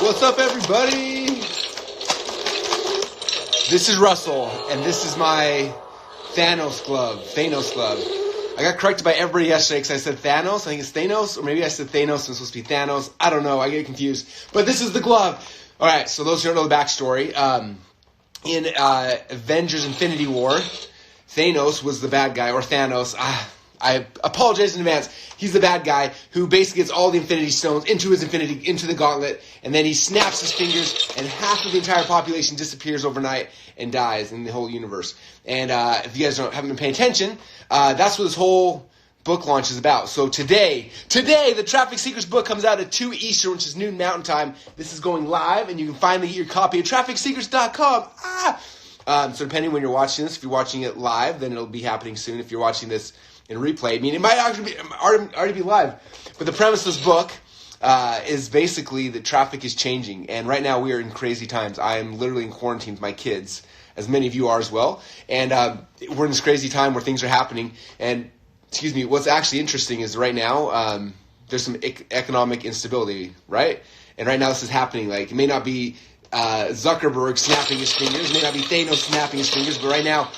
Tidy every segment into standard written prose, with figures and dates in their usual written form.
What's up, everybody? This is Russell, and this is my Thanos glove. I got corrected by everybody yesterday because I said Thanos. I think it's Thanos, or maybe I said Thanos and it's supposed to be Thanos. I don't know. I get confused. But this is the glove. All right, so those who don't know the backstory, in Avengers Infinity War, Thanos was the bad guy, or Thanos. I apologize in advance. He's the bad guy who basically gets all the Infinity Stones into the gauntlet, and then he snaps his fingers, and half of the entire population disappears overnight and dies in the whole universe. And if you guys haven't been paying attention, that's what this whole book launch is about. So today, the Traffic Seekers book comes out at 2 Eastern, which is noon Mountain Time. This is going live, and you can finally get your copy at trafficseekers.com. So depending when you're watching this, if you're watching it live, then it'll be happening soon. If you're watching this in replay, I mean, it might actually already be live. But the premise of this book is basically that traffic is changing. And right now we are in crazy times. I am literally in quarantine with my kids, as many of you are as well. And we're in this crazy time where things are happening. And, what's actually interesting is right now there's some economic instability, right? And right now this is happening. Like, it may not be Zuckerberg snapping his fingers. It may not be Thanos snapping his fingers. But right now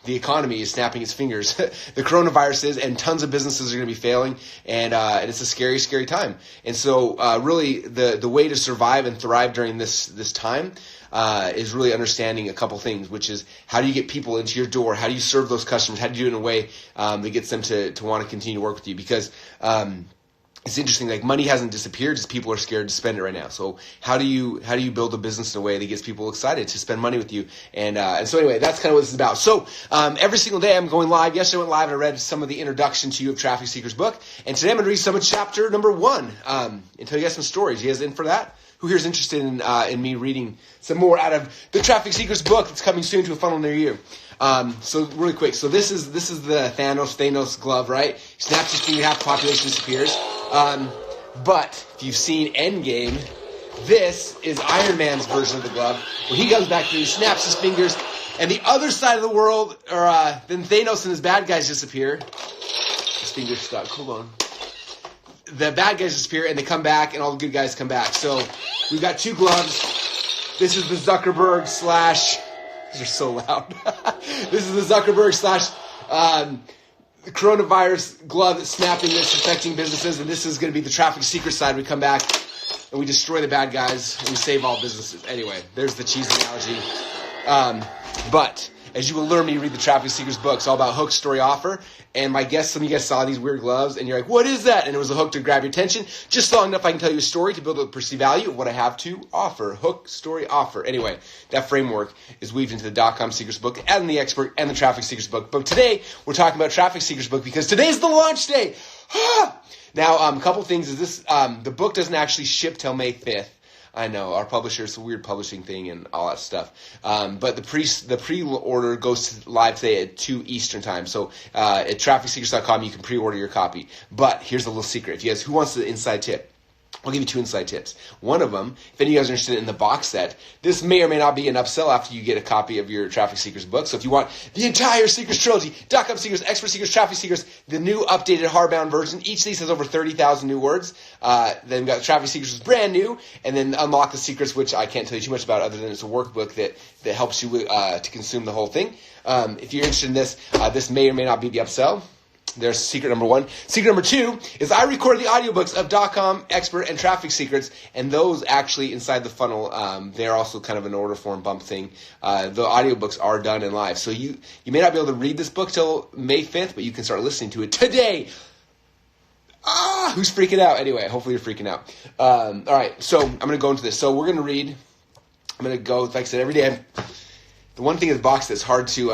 the economy is snapping its fingers. The coronavirus is, and tons of businesses are going to be failing, and it's a scary, scary time. And so really the way to survive and thrive during this time is really understanding a couple things, which is how do you get people into your door? How do you serve those customers? How do you do it in a way that gets them to want to continue to work with you? Because it's interesting, like, money hasn't disappeared, just people are scared to spend it right now. So how do you build a business in a way that gets people excited to spend money with you? And so anyway, that's kind of what this is about. So every single day I'm going live. Yesterday I went live and I read some of the introduction to you of Traffic Seekers book. And today I'm going to read some of chapter number 1 and tell you guys some stories. You guys in for that? Who here is interested in me reading some more out of the Traffic Seekers book that's coming soon to a funnel near you? So really quick. So this is the Thanos glove, right? He snaps his finger, half the population disappears. But if you've seen Endgame, this is Iron Man's version of the glove, where he comes back through, he snaps his fingers, and the other side of the world, or then Thanos and his bad guys disappear. His finger's stuck. Hold on. The bad guys disappear, and they come back, and all the good guys come back. So we've got 2 gloves. This is the Zuckerberg / these are so loud. This is the Zuckerberg / the coronavirus glove that's snapping, that's affecting businesses, and this is going to be the Traffic Seeker side. We come back and we destroy the bad guys and we save all businesses. Anyway, there's the cheesy analogy. But as you will learn when you read the Traffic Seekers book, it's all about hook, story, offer. And my guess, some of you guys saw these weird gloves and you're like, what is that? And it was a hook to grab your attention. Just long enough I can tell you a story to build up the perceived value of what I have to offer. Hook, story, offer. Anyway, that framework is weaved into the .com Seekers book and the Expert and the Traffic Seekers book. But today we're talking about Traffic Seekers book because today's the launch day. Now, a couple things is this, the book doesn't actually ship till May 5th. I know, our publisher, it's a weird publishing thing and all that stuff. But the pre-order goes live today at 2 Eastern time. So at trafficseekers.com, you can pre-order your copy. But here's a little secret. If you guys, who wants the inside tip? I'll give you 2 inside tips. One of them, if any of you guys are interested in the box set, this may or may not be an upsell after you get a copy of your Traffic Seekers book. So if you want the entire Seekers trilogy, .com Seekers, Expert Seekers, Traffic Seekers, the new updated hardbound version, each of these has over 30,000 new words. Then we've got Traffic Seekers, which is brand new, and then Unlock the Secrets, which I can't tell you too much about other than it's a workbook that helps you to consume the whole thing. If you're interested in this, this may or may not be the upsell. There's secret number 1. Secret number 2 is I recorded the audiobooks of .com, Expert, and Traffic Secrets, and those actually inside the funnel, they're also kind of an order form bump thing. The audiobooks are done and live. So you may not be able to read this book till May 5th, but you can start listening to it today. Who's freaking out? Anyway, hopefully you're freaking out. All right, so I'm going to go into this. So we're going to read. I'm going to go, like I said, every day. The one thing is the box that's hard to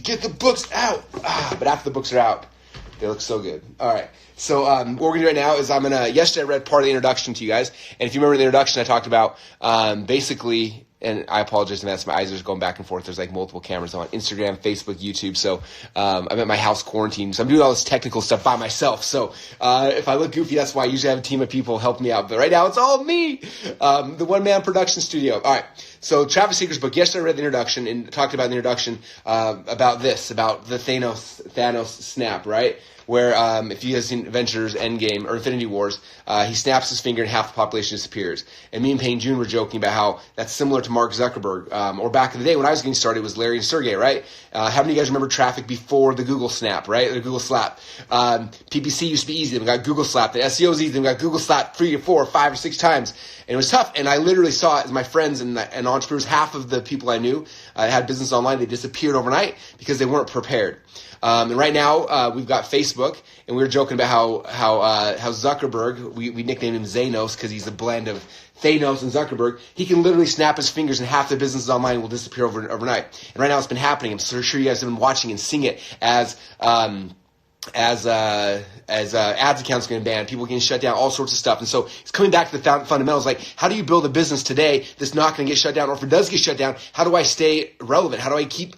get the books out. But after the books are out, they look so good. All right. So what we're going to do right now is yesterday I read part of the introduction to you guys. And if you remember the introduction, I talked about basically, and I apologize in advance, my eyes are just going back and forth. There's like multiple cameras on Instagram, Facebook, YouTube. So I'm at my house quarantined. So I'm doing all this technical stuff by myself. So if I look goofy, that's why I usually have a team of people help me out. But right now it's all me, the one-man production studio. All right. So Traffic Seekers book. Yesterday I read the introduction and talked about the introduction about the Thanos snap, right? where if you guys seen Avengers Endgame or Infinity Wars, he snaps his finger and half the population disappears. And me and Payne June were joking about how that's similar to Mark Zuckerberg. Or back in the day when I was getting started, it was Larry and Sergey, right? How many of you guys remember traffic before the Google snap, right? The Google slap. PPC used to be easy. Then we got Google slap. The SEO is easy. Then we got Google slap 3 or 4 or 5 or 6 times. And it was tough. And I literally saw it as my friends and entrepreneurs, half of the people I knew had business online. They disappeared overnight because they weren't prepared. And right now, we've got Facebook, and we were joking about how Zuckerberg, we nicknamed him Zanos because he's a blend of Thanos and Zuckerberg. He can literally snap his fingers and half the businesses online will disappear overnight. And right now it's been happening. I'm so sure you guys have been watching and seeing it as ads accounts getting banned, people getting shut down, all sorts of stuff. And so it's coming back to the fundamentals, like how do you build a business today that's not going to get shut down, or if it does get shut down, how do I stay relevant? How do I keep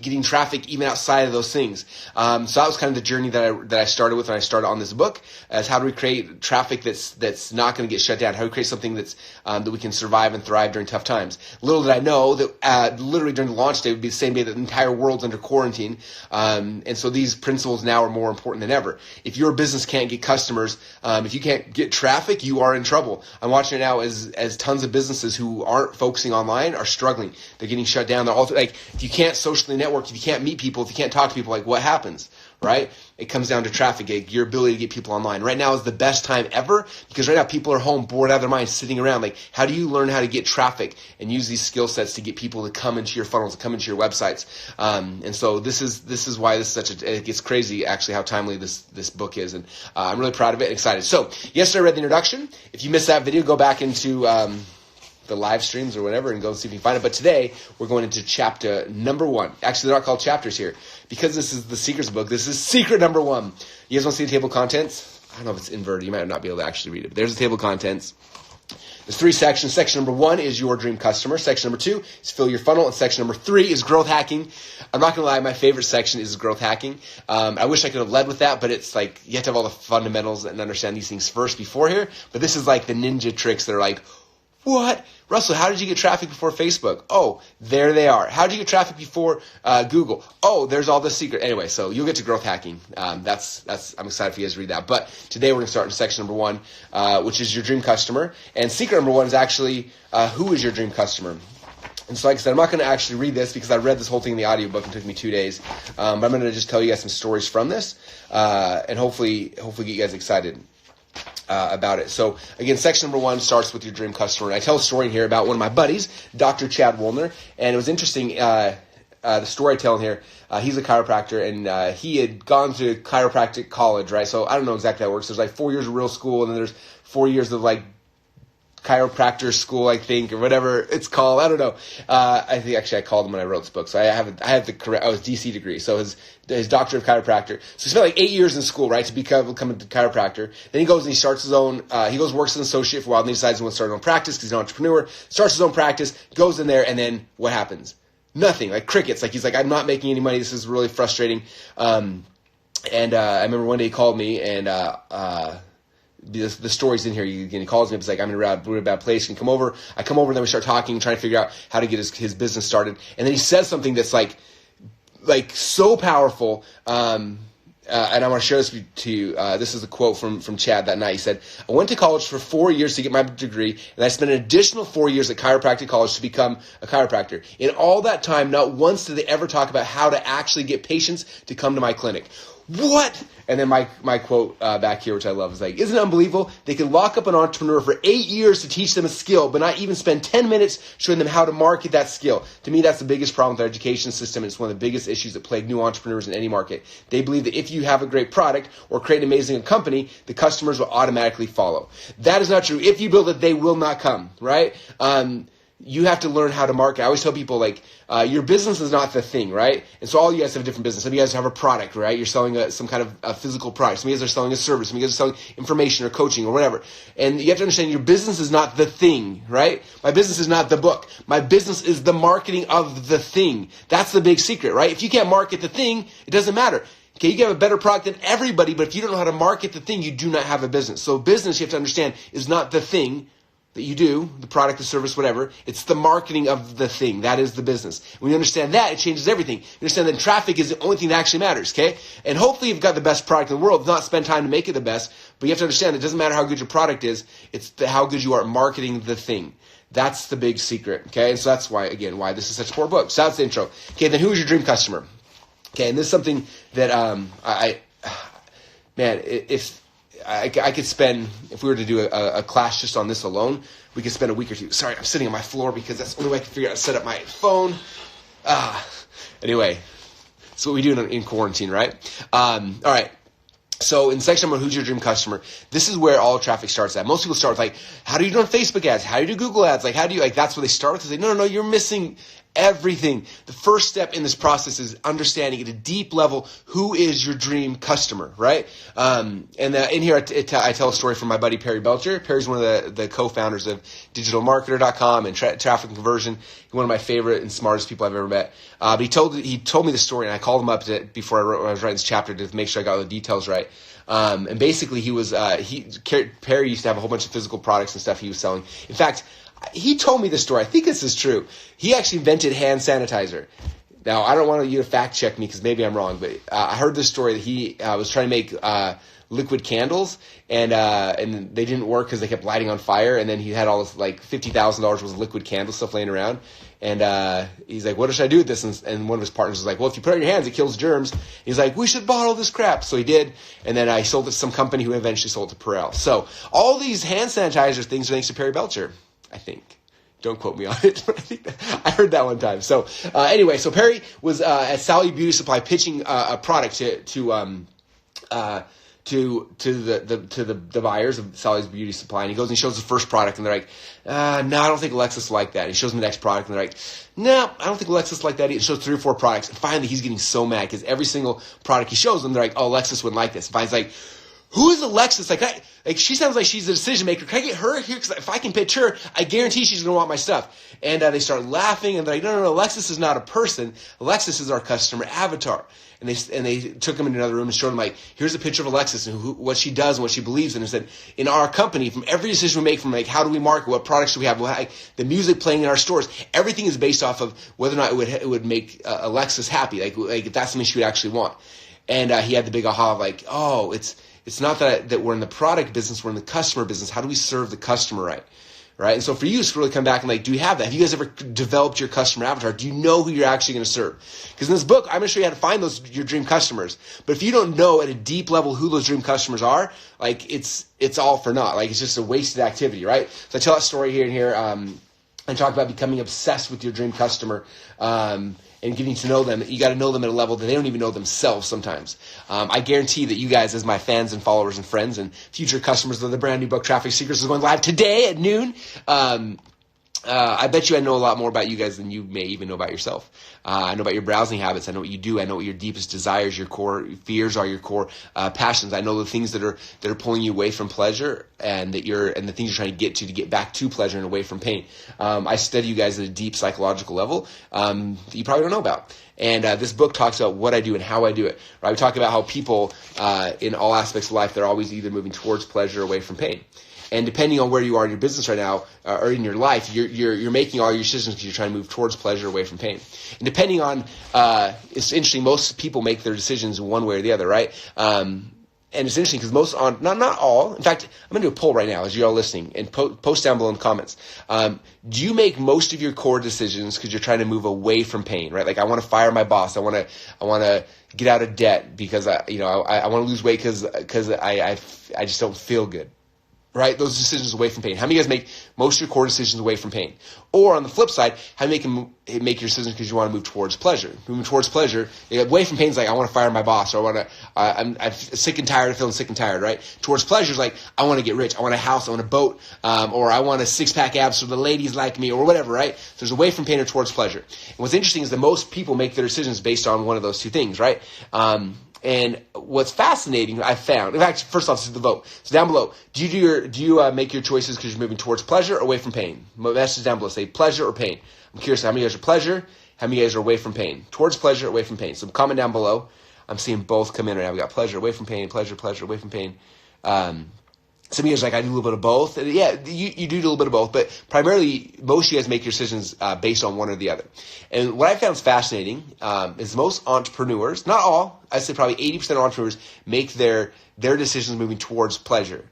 getting traffic even outside of those things? So that was kind of the journey that I started with when I started on this book, as how do we create traffic that's not going to get shut down? How do we create something that's that we can survive and thrive during tough times? Little did I know that literally during the launch day would be the same day that the entire world's under quarantine. And so these principles now are more important than ever. If your business can't get customers, if you can't get traffic, you are in trouble. I'm watching it now as tons of businesses who aren't focusing online are struggling. They're getting shut down. They're all like, if you can't socially network, if you can't meet people, if you can't talk to people, like what happens? Right? It comes down to traffic, your ability to get people online. Right now is the best time ever because right now people are home, bored out of their minds, sitting around. Like, how do you learn how to get traffic and use these skill sets to get people to come into your funnels, to come into your websites? And so this is why this is it gets crazy actually how timely this book is. And I'm really proud of it and excited. So yesterday I read the introduction. If you missed that video, go back into the live streams or whatever and go see if you can find it. But today we're going into chapter number 1. Actually, they're not called chapters here because this is the Secrets book. This is secret number 1. You guys want to see the table of contents? I don't know if it's inverted. You might not be able to actually read it. But there's the table of contents. There's 3 sections. Section number 1 is your dream customer. Section number 2 is fill your funnel. And section number 3 is growth hacking. I'm not going to lie. My favorite section is growth hacking. I wish I could have led with that, but it's like you have to have all the fundamentals and understand these things first before here. But this is like the ninja tricks that are like, what? Russell, how did you get traffic before Facebook? Oh, there they are. How did you get traffic before Google? Oh, there's all the secret. Anyway, so you'll get to growth hacking. I'm excited for you guys to read that. But today we're going to start in section number 1, which is your dream customer. And secret number 1 is actually who is your dream customer? And so like I said, I'm not going to actually read this because I read this whole thing in the audiobook and it took me 2 days. But I'm going to just tell you guys some stories from this and hopefully get you guys excited about it. So again, section number 1 starts with your dream customer. And I tell a story in here about one of my buddies, Dr. Chad Woolner, and it was interesting. The story I tell in here, he's a chiropractor, and he had gone to chiropractic college, right? So I don't know exactly how it works. There's like 4 years of real school, and then there's 4 years of like chiropractor school, I think, or whatever it's called. I don't know. I think actually I called him when I wrote this book. So I have the correct, I was DC degree. So his doctorate of chiropractor. So he spent like 8 years in school, right, to become a chiropractor. Then he goes and he starts his own, works as an associate for a while, and then he decides he wants to start his own practice because he's an entrepreneur, starts his own practice, goes in there, and then what happens? Nothing, like crickets. Like he's like, I'm not making any money. This is really frustrating. I remember one day he called me and, the story's in here. He calls me up. He's like, I'm in a really bad place. Can you come over? I come over, and then we start talking, trying to figure out how to get his business started. And then he says something that's like so powerful. And I want to share this to you. This is a quote from Chad that night. He said, I went to college for 4 years to get my degree, and I spent an additional 4 years at chiropractic college to become a chiropractor. In all that time, not once did they ever talk about how to actually get patients to come to my clinic. What? And then my quote back here, which I love, is like, isn't it unbelievable? They can lock up an entrepreneur for 8 years to teach them a skill, but not even spend 10 minutes showing them how to market that skill. To me, that's the biggest problem with our education system. It's one of the biggest issues that plague new entrepreneurs in any market. They believe that if you have a great product or create an amazing company, the customers will automatically follow. That is not true. If you build it, they will not come, right? You have to learn how to market. I always tell people, like, your business is not the thing, right? And so all you guys have a different business. Some of you guys have a product, right? You're selling some kind of a physical product. Some of you guys are selling a service. Some of you guys are selling information or coaching or whatever. And you have to understand your business is not the thing, right? My business is not the book. My business is the marketing of the thing. That's the big secret, right? If you can't market the thing, it doesn't matter. Okay, you can have a better product than everybody, but if you don't know how to market the thing, you do not have a business. So business, you have to understand, is not the thing. that you do, the product, the service, whatever. It's the marketing of the thing. That is the business. When you understand that, it changes everything. You understand that traffic is the only thing that actually matters, okay? And hopefully you've got the best product in the world. Not spend time to make it the best, but you have to understand it doesn't matter how good your product is. It's how good you are at marketing the thing. That's the big secret, okay? And so that's why, again, why this is such a core book. So that's the intro. Okay, then who is your dream customer? Okay, and this is something that if I could spend, if we were to do a class just on this alone, we could spend a week or two. Sorry, I'm sitting on my floor because that's the only way I can figure out how to set up my phone. Anyway, that's what we do in quarantine, right? All right. So in section number, who's your dream customer? This is where all traffic starts at. Most people start with like, how do you do on Facebook ads? How do you do Google ads? Like, how do you, like, that's where they start with. They say, no, you're missing everything. The first step in this process is understanding at a deep level who is your dream customer, right? In here, I tell a story from my buddy Perry Belcher. Perry's one of the co-founders of digitalmarketer.com and traffic and conversion. He's one of my favorite and smartest people I've ever met. But he told me the story, and I called him up before I was writing this chapter to make sure I got all the details right. And basically, Perry used to have a whole bunch of physical products and stuff he was selling. In fact, he told me this story. I think this is true. He actually invented hand sanitizer. Now, I don't want you to fact check me because maybe I'm wrong, but I heard this story that he was trying to make liquid candles, and they didn't work because they kept lighting on fire. And then he had all this like $50,000 worth of liquid candle stuff laying around. And he's like, what should I do with this? And one of his partners was like, well, if you put it on your hands, it kills germs. He's like, we should bottle this crap. So he did. And then I sold it to some company who eventually sold it to Perel. So all these hand sanitizer things are thanks to Perry Belcher, I think. Don't quote me on it, but I heard that one time. So anyway, so Perry was at Sally Beauty Supply pitching a product to the buyers of Sally's Beauty Supply, and he goes and he shows the first product, and they're like, no, I don't think Alexis will like that. And he shows them the next product, and they're like, no, I don't think Alexis will like that. He shows 3 or 4 products, and finally he's getting so mad because every single product he shows them, they're like, oh, Alexis wouldn't like this. And finally he's like, who is Alexis? Like she sounds like she's a decision maker. Can I get her here? Because if I can pitch her, I guarantee she's going to want my stuff. And they start laughing, and they're like, no, Alexis is not a person. Alexis is our customer avatar. And they took him into another room and showed him, like, here's a picture of Alexis and what she does and what she believes in. And said, in our company, from every decision we make, from like how do we market, what products do we have, the music playing in our stores, everything is based off of whether or not it would make Alexis happy. Like if that's something she would actually want. And he had the big aha of like, oh, it's not that we're in the product business, we're in the customer business. How do we serve the customer right? Right? And so for you, it's really come back and like, do you have that? Have you guys ever developed your customer avatar? Do you know who you're actually going to serve? Because in this book, I'm going to show you how to find your dream customers. But if you don't know at a deep level who those dream customers are, like it's all for naught. Like it's just a wasted activity, right? So I tell that story here and here, and talk about becoming obsessed with your dream customer, and getting to know them. You got to know them at a level that they don't even know themselves sometimes. I guarantee that you guys, as my fans and followers and friends and future customers of the brand new book, Traffic Secrets, is going live today at noon. I bet you I know a lot more about you guys than you may even know about yourself. I know about your browsing habits. I know what you do. I know what your deepest desires, your core fears are, your core passions. I know the things that are pulling you away from pleasure, and the things you're trying to get back to pleasure and away from pain. I study you guys at a deep psychological level that you probably don't know about. And this book talks about what I do and how I do it. Right? We talk about how people in all aspects of life, they're always either moving towards pleasure or away from pain. And depending on where you are in your business right now or in your life, you're making all your decisions because you're trying to move towards pleasure away from pain. And depending on, it's interesting, most people make their decisions one way or the other, right? And it's interesting because not all, in fact, I'm going to do a poll right now as you're all listening, and post down below in the comments. Do you make most of your core decisions because you're trying to move away from pain, right? Like I want to fire my boss. I want to get out of debt because I want to lose weight because I just don't feel good. Right? Those decisions away from pain. How many of you guys make most of your core decisions away from pain? Or on the flip side, how do you make your decisions because you want to move towards pleasure? Moving towards pleasure, away from pain is like, I want to fire my boss, or I'm sick and tired of feeling sick and tired, right? Towards pleasure is like, I want to get rich, I want a house, I want a boat, or I want a 6-pack abs so the ladies like me, or whatever, right? So there's away from pain or towards pleasure. And what's interesting is that most people make their decisions based on one of those two things, right? And what's fascinating, I found, in fact, first off, this is the vote. So down below, do you make your choices because you're moving towards pleasure or away from pain? Message down below, say pleasure or pain. I'm curious how many of you guys are pleasure, how many of you guys are away from pain? Towards pleasure, away from pain. So comment down below. I'm seeing both come in right now. We got pleasure, away from pain, pleasure, away from pain. Some of you guys are like, I do a little bit of both. And yeah, you do a little bit of both, but primarily most of you guys make your decisions based on one or the other. And what I found is fascinating is most entrepreneurs, not all, I'd say probably 80% of entrepreneurs make their decisions moving towards pleasure.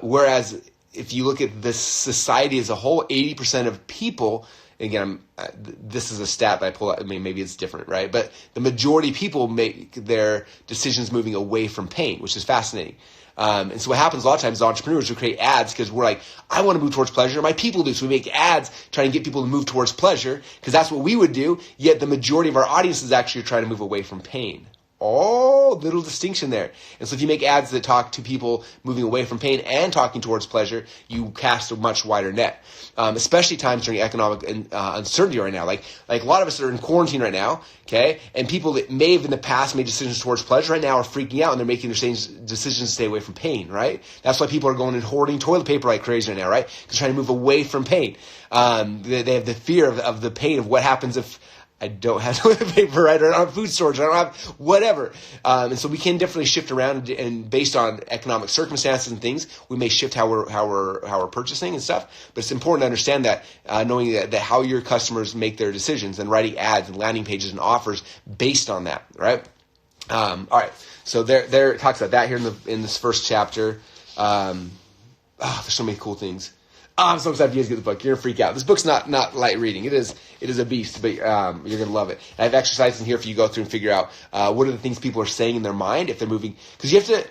Whereas if you look at this society as a whole, 80% of people, again, this is a stat that I pull out. I mean, maybe it's different, right? But the majority of people make their decisions moving away from pain, which is fascinating. And so what happens a lot of times is entrepreneurs will create ads because we're like, I want to move towards pleasure. My people do. So we make ads trying to get people to move towards pleasure because that's what we would do. Yet the majority of our audience is actually trying to move away from pain. Oh, little distinction there. And so if you make ads that talk to people moving away from pain and talking towards pleasure, you cast a much wider net. Especially times during economic uncertainty right now. Like a lot of us are in quarantine right now, okay? And people that may have in the past made decisions towards pleasure right now are freaking out and they're making their same decisions to stay away from pain, right? That's why people are going and hoarding toilet paper like crazy right now, right? Because they're trying to move away from pain. They have the fear of the pain of what happens if I don't have toilet paper, right? Or I don't have food storage, I don't have whatever. And so we can definitely shift around, and based on economic circumstances and things, we may shift how we're purchasing and stuff. But it's important to understand that, knowing that how your customers make their decisions and writing ads and landing pages and offers based on that, right? All right. So there it talks about that here in this first chapter. There's so many cool things. I'm so excited for you guys to get the book. You're going to freak out. This book's not light reading. It is a beast, but you're going to love it. And I have exercises in here for you to go through and figure out what are the things people are saying in their mind if they're moving. Because you have to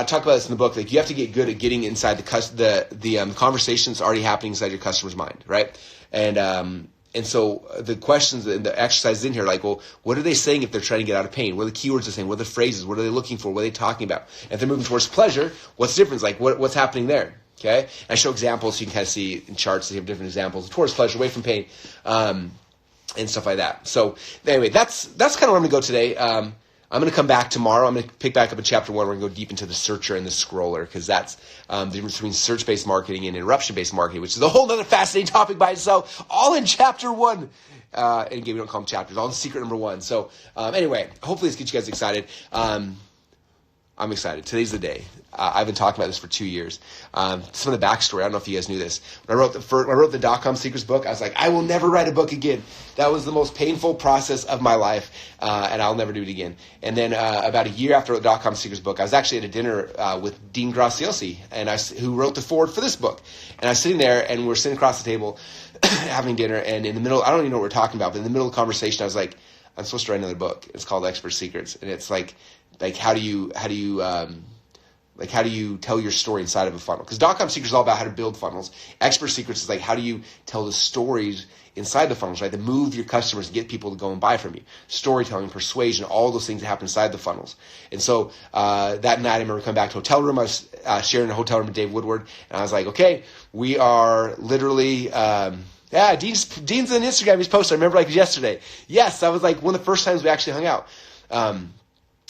talk about this in the book. Like, you have to get good at getting inside the conversations already happening inside your customer's mind, right? And so the questions and the exercises in here, like, well, what are they saying if they're trying to get out of pain? What are the keywords they're saying? What are the phrases? What are they looking for? What are they talking about? And if they're moving towards pleasure, what's the difference? Like, what's happening there? Okay, and I show examples so you can kind of see in charts. They have different examples towards pleasure, away from pain, and stuff like that. So anyway, that's kind of where I'm going to go today. I'm going to come back tomorrow. I'm going to pick back up in chapter 1. We're going to go deep into the searcher and the scroller, because that's the difference between search-based marketing and interruption-based marketing, which is a whole other fascinating topic by itself, all in chapter 1. And again, we don't call them chapters, all in secret number 1. So anyway, hopefully this gets you guys excited. I'm excited. Today's the day. I've been talking about this for 2 years. Some of the backstory, I don't know if you guys knew this. When I wrote the .com Secrets book, I was like, I will never write a book again. That was the most painful process of my life, and I'll never do it again. And then about a year after the .com Secrets book, I was actually at a dinner with Dean Graziosi, who wrote the foreword for this book. And I was sitting there, and we're sitting across the table having dinner, and in the middle, I don't even know what we're talking about, but in the middle of the conversation, I was like, I'm supposed to write another book. It's called Expert Secrets, and it's like how do you tell your story inside of a funnel? Because .com Secrets is all about how to build funnels. Expert Secrets is like, how do you tell the stories inside the funnels, right? That move your customers and get people to go and buy from you. Storytelling, persuasion, all those things that happen inside the funnels. And so that night, I remember coming back to a hotel room. I was sharing a hotel room with Dave Woodward, and I was like, okay, we are literally... Dean's on Instagram. He's posted. I remember like yesterday. Yes, that was like one of the first times we actually hung out.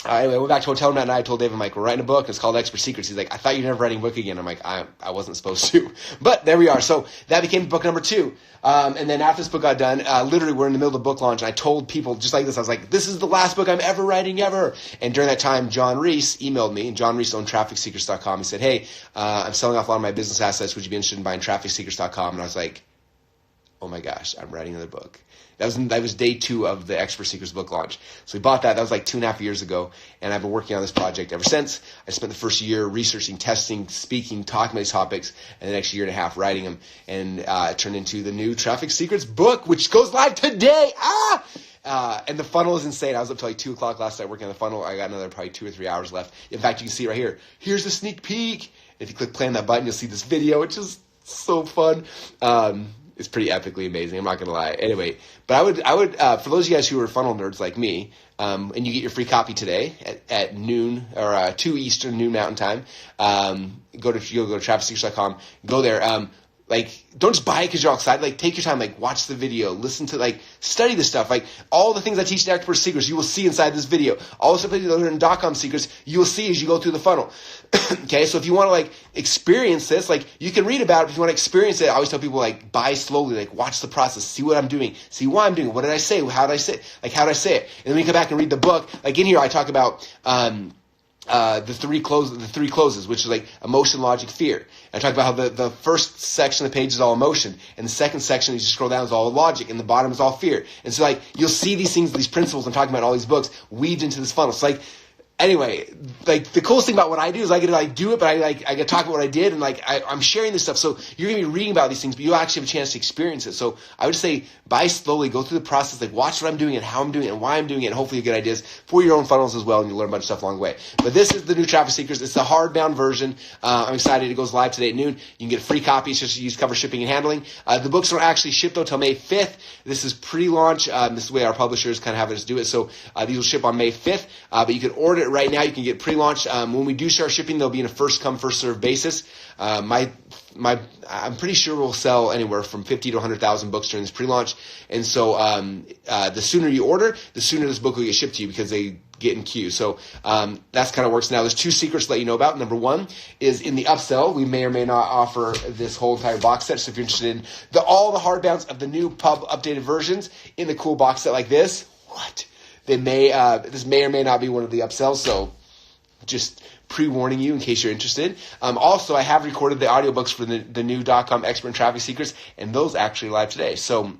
Anyway, I went back to a hotel room that night. I told Dave, I'm like, we're writing a book. It's called Expert Secrets. He's like, I thought you were never writing a book again. I'm like, I wasn't supposed to. But there we are. So that became book number 2. And then after this book got done, literally we're in the middle of the book launch. And I told people just like this. I was like, this is the last book I'm ever writing ever. And during that time, John Reese emailed me. And John Reese owned TrafficSecrets.com. He said, hey, I'm selling off a lot of my business assets. Would you be interested in buying TrafficSecrets.com? And I was like, oh my gosh, I'm writing another book. That was day 2 of the Expert Secrets book launch. So we bought that. That was like 2.5 years ago. And I've been working on this project ever since. I spent the first year researching, testing, speaking, talking about these topics, and the next year and a half writing them. And it turned into the new Traffic Secrets book, which goes live today. And the funnel is insane. I was up till like 2 o'clock last night working on the funnel. I got another probably 2 or 3 hours left. In fact, you can see right here. Here's the sneak peek. If you click play on that button, you'll see this video, which is so fun. It's pretty epically amazing. I'm not going to lie. Anyway, but I would for those of you guys who are funnel nerds like me, and you get your free copy today at noon or 2 Eastern, noon Mountain Time, you'll go to TrafficSecrets.com. Go there. Don't just buy it because you're all excited. Like, take your time. Like, watch the video. Listen to, study this stuff. Like, all the things I teach in Expert Secrets, you will see inside this video. All the stuff that you learn in .com Secrets, you will see as you go through the funnel. Okay, so if you want to, experience this, you can read about it. If you want to experience it, I always tell people, buy slowly. Watch the process. See what I'm doing. See why I'm doing it. What did I say? How did I say it? How did I say it? And then when you come back and read the book, in here, I talk about... the three closes, which is like emotion, logic, fear. And I talk about how the first section of the page is all emotion, and the second section, as you scroll down, is all logic, and the bottom is all fear. And so like you'll see these things, these principles I'm talking about in all these books weaved into this funnel. So like anyway, like the coolest thing about what I do is I get to like do it, but I get to talk about what I did, and like I'm sharing this stuff. So you're gonna be reading about these things, but you'll actually have a chance to experience it. So I would say buy slowly, go through the process, like watch what I'm doing and how I'm doing it and why I'm doing it, and hopefully you get ideas for your own funnels as well, and you learn a bunch of stuff along the way. But this is the new Traffic Secrets. It's the hardbound version. I'm excited. It goes live today at noon. You can get a free copy. It's just use cover shipping and handling. The books don't actually ship though till May 5th. This is pre-launch. This is the way our publishers kind of have us do it. So these will ship on May 5th. But you can order it right now. You can get pre-launch. When we do start shipping, they'll be in a first come, first serve basis. I'm pretty sure we'll sell anywhere from 50 to 100,000 books during this pre-launch. And so the sooner you order, the sooner this book will get shipped to you because they get in queue. So that's kind of works now. There's two secrets to let you know about. Number one is in the upsell, we may or may not offer this whole entire box set. So if you're interested in all the hardbounds of the new pub updated versions in the cool box set like this, this may or may not be one of the upsells. So just pre-warning you in case you're interested. Also, I have recorded the audiobooks for the new .com Expert in Traffic Secrets, and those actually live today. So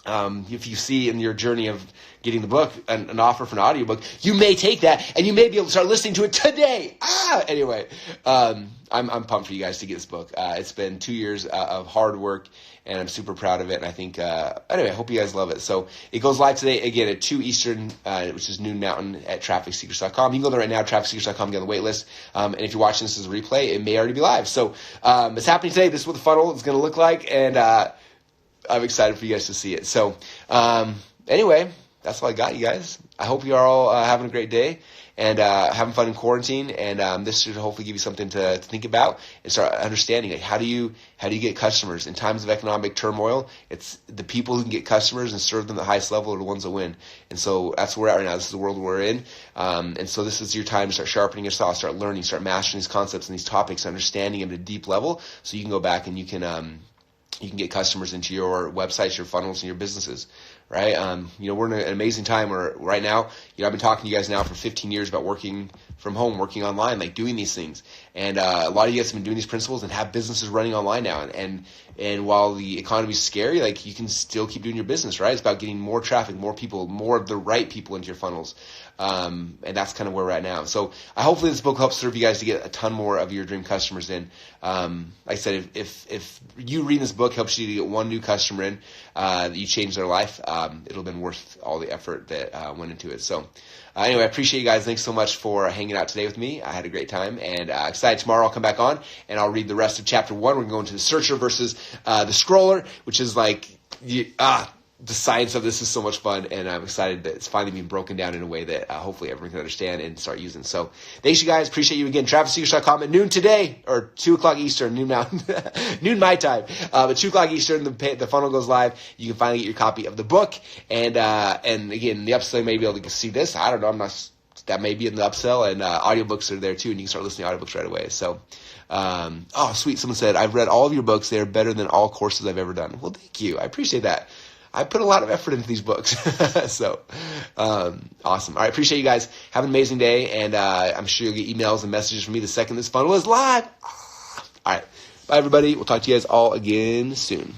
if you see in your journey of getting the book an offer for an audiobook, you may take that, and you may be able to start listening to it today. Anyway, I'm pumped for you guys to get this book. It's been 2 years of hard work, and I'm super proud of it. And I think, anyway, I hope you guys love it. So it goes live today, again, at 2 Eastern, which is noon Mountain, at trafficsecrets.com. You can go there right now, trafficsecrets.com, get on the wait list. And if you're watching this as a replay, it may already be live. So it's happening today. This is what the funnel is going to look like, and I'm excited for you guys to see it. So anyway, that's all I got, you guys. I hope you are all having a great day and having fun in quarantine. And this should hopefully give you something to think about and start understanding. Like, how do you get customers in times of economic turmoil? It's the people who can get customers and serve them at the highest level are the ones that win. And so that's where we're at right now. This is the world we're in. And so this is your time to start sharpening your saw, start learning, start mastering these concepts and these topics, understanding them at a deep level, so you can go back and you can get customers into your websites, your funnels, and your businesses, right? We're in an amazing time where right now, I've been talking to you guys now for 15 years about working from home, working online, like doing these things. And a lot of you guys have been doing these principles and have businesses running online now. And while the economy is scary, like, you can still keep doing your business, right? It's about getting more traffic, more people, more of the right people into your funnels. And that's kind of where we're at now. So hopefully this book helps serve you guys to get a ton more of your dream customers in. Like I said, if you reading this book helps you to get one new customer in, that you change their life, it'll have been worth all the effort that went into it. So anyway, I appreciate you guys. Thanks so much for hanging out today with me. I had a great time, and excited tomorrow I'll come back on and I'll read the rest of chapter 1. We're going to go into the searcher versus the scroller, which is like the science of this is so much fun, and I'm excited that it's finally being broken down in a way that hopefully everyone can understand and start using. So thanks, you guys. Appreciate you again. TrafficSecrets.com at noon today, or 2 o'clock Eastern, noon Mountain, noon my time. But 2 o'clock Eastern, the funnel goes live. You can finally get your copy of the book. And again, the upsell, you may be able to see this. I don't know. That may be in the upsell, and audiobooks are there too, and you can start listening to audiobooks right away. So, sweet. Someone said, I've read all of your books. They're better than all courses I've ever done. Well, thank you. I appreciate that. I put a lot of effort into these books. So, awesome. All right. Appreciate you guys. Have an amazing day. And, I'm sure you'll get emails and messages from me the second this funnel is live. All right. Bye, everybody. We'll talk to you guys all again soon.